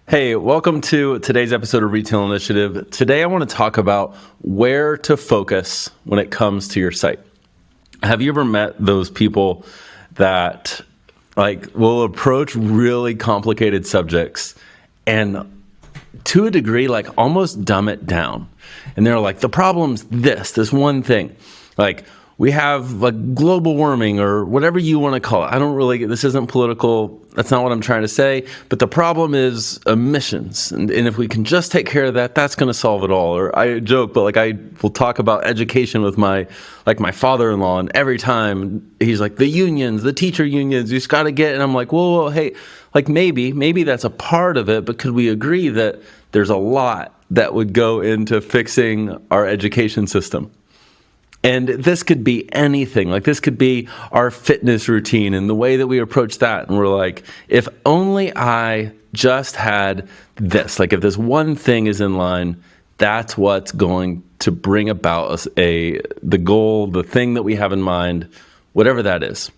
Hey, welcome to today's episode of Retail Initiative. Today I want to talk about where to focus when it comes to your site. Have you ever met those people that will approach really complicated subjects and to a degree almost dumb it down? And they're like, the problem's this one thing. We have global warming or whatever you want to call it. This isn't political. That's not what I'm trying to say. But the problem is emissions. And if we can just take care of that, that's going to solve it all. Or I joke, but I will talk about education with my father-in-law. And every time he's like, the unions, the teacher unions, you just got to get. And I'm like, whoa, hey, maybe that's a part of it. But could we agree that there's a lot that would go into fixing our education system? And this could be anything. This could be our fitness routine and the way that we approach that. And we're like, if only I just had this, if this one thing is in line, that's what's going to bring about us the goal, the thing that we have in mind, whatever that is.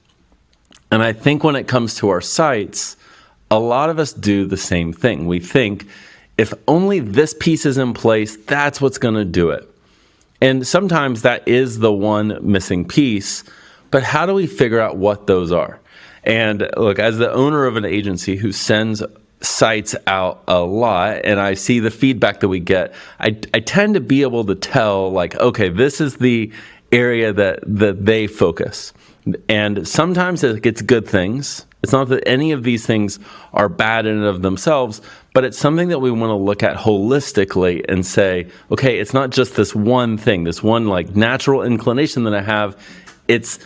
And I think when it comes to our sites, a lot of us do the same thing. We think, if only this piece is in place, that's what's going to do it. And sometimes that is the one missing piece, but how do we figure out what those are? And look, as the owner of an agency who sends sites out a lot, and I see the feedback that we get, I tend to be able to tell, okay, this is the area that they focus. And sometimes it gets good things. It's not that any of these things are bad in and of themselves, but it's something that we want to look at holistically and say, okay, it's not just this one thing, this one natural inclination that I have. It's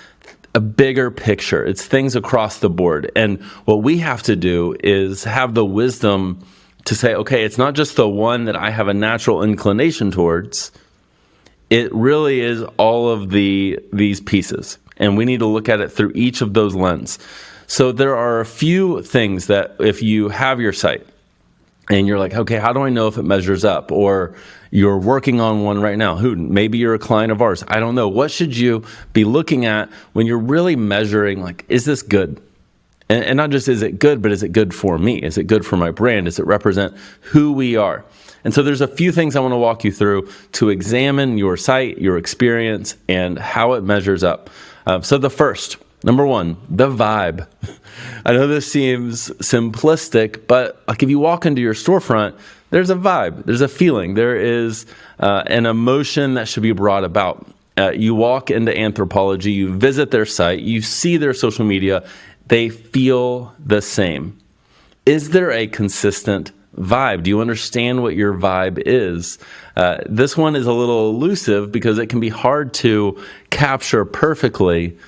a bigger picture. It's things across the board. And what we have to do is have the wisdom to say, okay, it's not just the one that I have a natural inclination towards. It really is all of these pieces. And we need to look at it through each of those lenses. So there are a few things that if you have your site and you're like, okay, how do I know if it measures up? Or you're working on one right now. Maybe you're a client of ours. I don't know. What should you be looking at when you're really measuring, is this good? And not just is it good, but is it good for me? Is it good for my brand? Does it represent who we are? And so there's a few things I want to walk you through to examine your site, your experience, and how it measures up. So the first, number one, the vibe. I know this seems simplistic, but if you walk into your storefront, there's a vibe, there's a feeling, there is an emotion that should be brought about. You walk into Anthropologie, you visit their site, you see their social media, they feel the same. Is there a consistent vibe? Do you understand what your vibe is? This one is a little elusive because it can be hard to capture perfectly,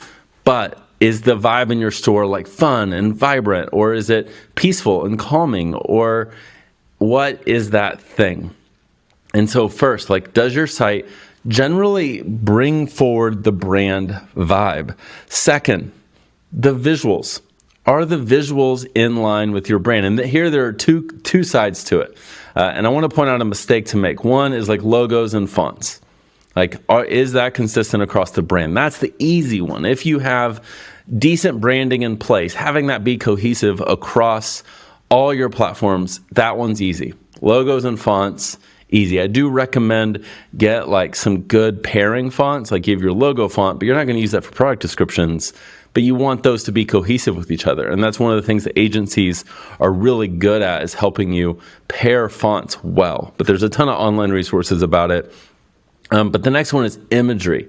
but is the vibe in your store fun and vibrant, or is it peaceful and calming, or what is that thing? And so first, does your site generally bring forward the brand vibe? Second, the visuals. Are the visuals in line with your brand? And here there are two sides to it. And I want to point out a mistake to make. One is logos and fonts. Is that consistent across the brand? That's the easy one. If you have decent branding in place, having that be cohesive across all your platforms, that one's easy. Logos and fonts, easy. I do recommend get some good pairing fonts, you have your logo font, but you're not going to use that for product descriptions. But you want those to be cohesive with each other. And that's one of the things that agencies are really good at, is helping you pair fonts well. But there's a ton of online resources about it. But the next one is imagery.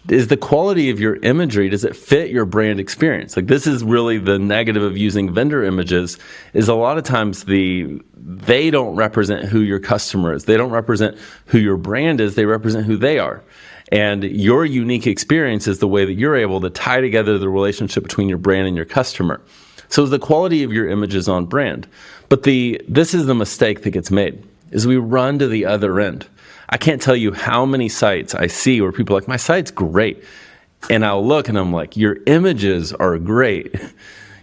Is the quality of your imagery, does it fit your brand experience? This is really the negative of using vendor images, is a lot of times they don't represent who your customer is. They don't represent who your brand is. They represent who they are. And your unique experience is the way that you're able to tie together the relationship between your brand and your customer. So is the quality of your images on brand. But this is the mistake that gets made, is we run to the other end. I can't tell you how many sites I see where people are like, my site's great. And I'll look and I'm like, your images are great.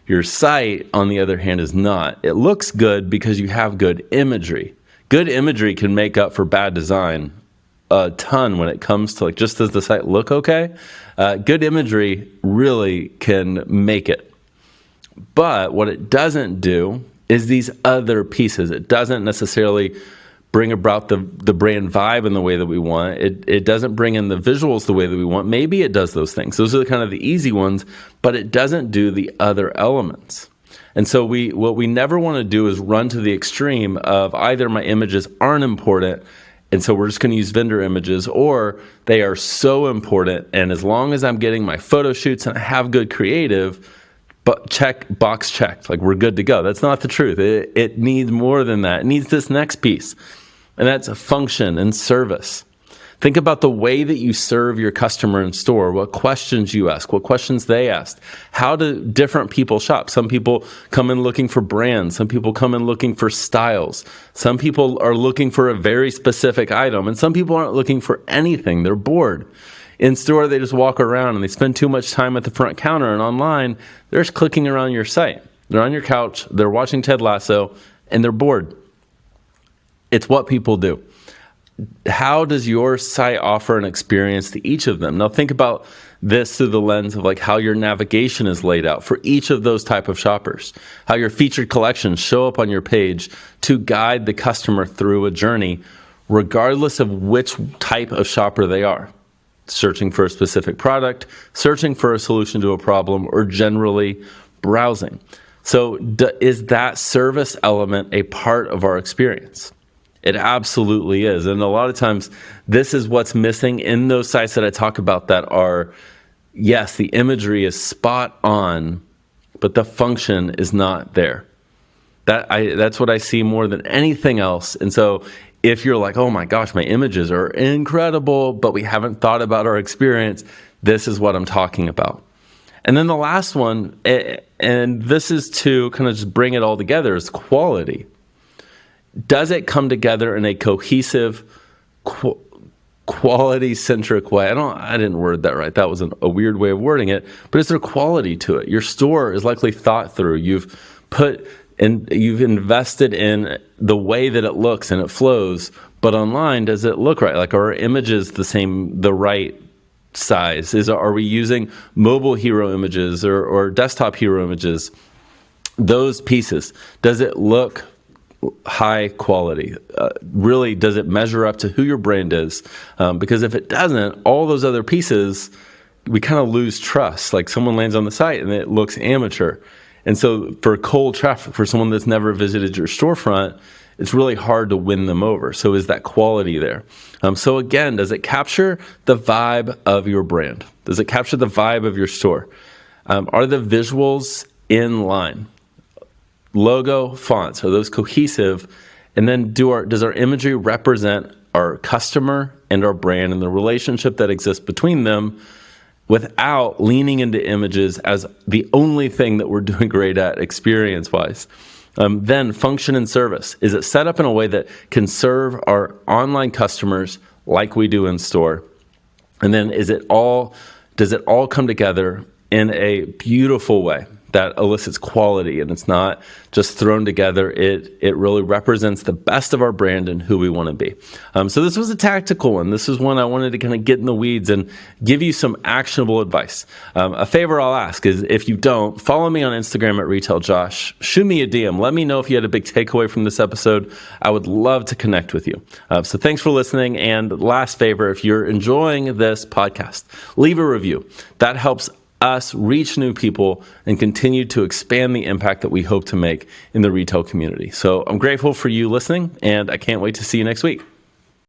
Your site, on the other hand, is not. It looks good because you have good imagery. Good imagery can make up for bad design a ton when it comes to just, does the site look okay? Good imagery really can make it. But what it doesn't do is these other pieces. It doesn't necessarily bring about the brand vibe in the way that we want. It doesn't bring in the visuals the way that we want. Maybe it does those things. Those are kind of the easy ones, but it doesn't do the other elements. And so what we never want to do is run to the extreme of either my images aren't important, and so we're just going to use vendor images, or they are so important, and as long as I'm getting my photo shoots and I have good creative, but box checked, like we're good to go. That's not the truth. It needs more than that. It needs this next piece, and that's a function and service. Think about the way that you serve your customer in store, what questions you ask, what questions they ask. How do different people shop? Some people come in looking for brands. Some people come in looking for styles. Some people are looking for a very specific item, and some people aren't looking for anything. They're bored. In store, they just walk around and they spend too much time at the front counter, and online, they're just clicking around your site. They're on your couch, they're watching Ted Lasso, and they're bored. It's what people do. How does your site offer an experience to each of them? Now think about this through the lens of like how your navigation is laid out for each of those type of shoppers, how your featured collections show up on your page to guide the customer through a journey, regardless of which type of shopper they are. Searching for a specific product, searching for a solution to a problem, or generally browsing. So is that service element a part of our experience? It absolutely is. And a lot of times, this is what's missing in those sites that I talk about that are, yes, the imagery is spot on, but the function is not there. That's what I see more than anything else. And so if you're like, oh my gosh, my images are incredible, but we haven't thought about our experience, this is what I'm talking about. And then the last one, and this is to kind of just bring it all together, is quality. Does it come together in a cohesive, quality-centric way? I didn't word that right. That was a weird way of wording it. But is there quality to it? Your store is likely thought through. You've invested in the way that it looks and it flows. But online, does it look right? Like, are our images the right size? Are we using mobile hero images or desktop hero images? Those pieces. Does it look high quality? Really, does it measure up to who your brand is? Because if it doesn't, all those other pieces, we kind of lose trust. Like someone lands on the site and it looks amateur. And so for cold traffic, for someone that's never visited your storefront, it's really hard to win them over. So is that quality there? So again, does it capture the vibe of your brand? Does it capture the vibe of your store? Are the visuals in line? Logo, fonts, are those cohesive? And then does our imagery represent our customer and our brand and the relationship that exists between them without leaning into images as the only thing that we're doing great at experience-wise? Then function and service. Is it set up in a way that can serve our online customers like we do in store? And then does it all come together in a beautiful way that elicits quality, and it's not just thrown together? It really represents the best of our brand and who we want to be. So this was a tactical one. This is one I wanted to kind of get in the weeds and give you some actionable advice. A favor I'll ask is, if you don't, follow me on Instagram at RetailJosh. Shoot me a DM. Let me know if you had a big takeaway from this episode. I would love to connect with you. So thanks for listening. And last favor, if you're enjoying this podcast, leave a review. That helps us reach new people and continue to expand the impact that we hope to make in the retail community. So I'm grateful for you listening, and I can't wait to see you next week.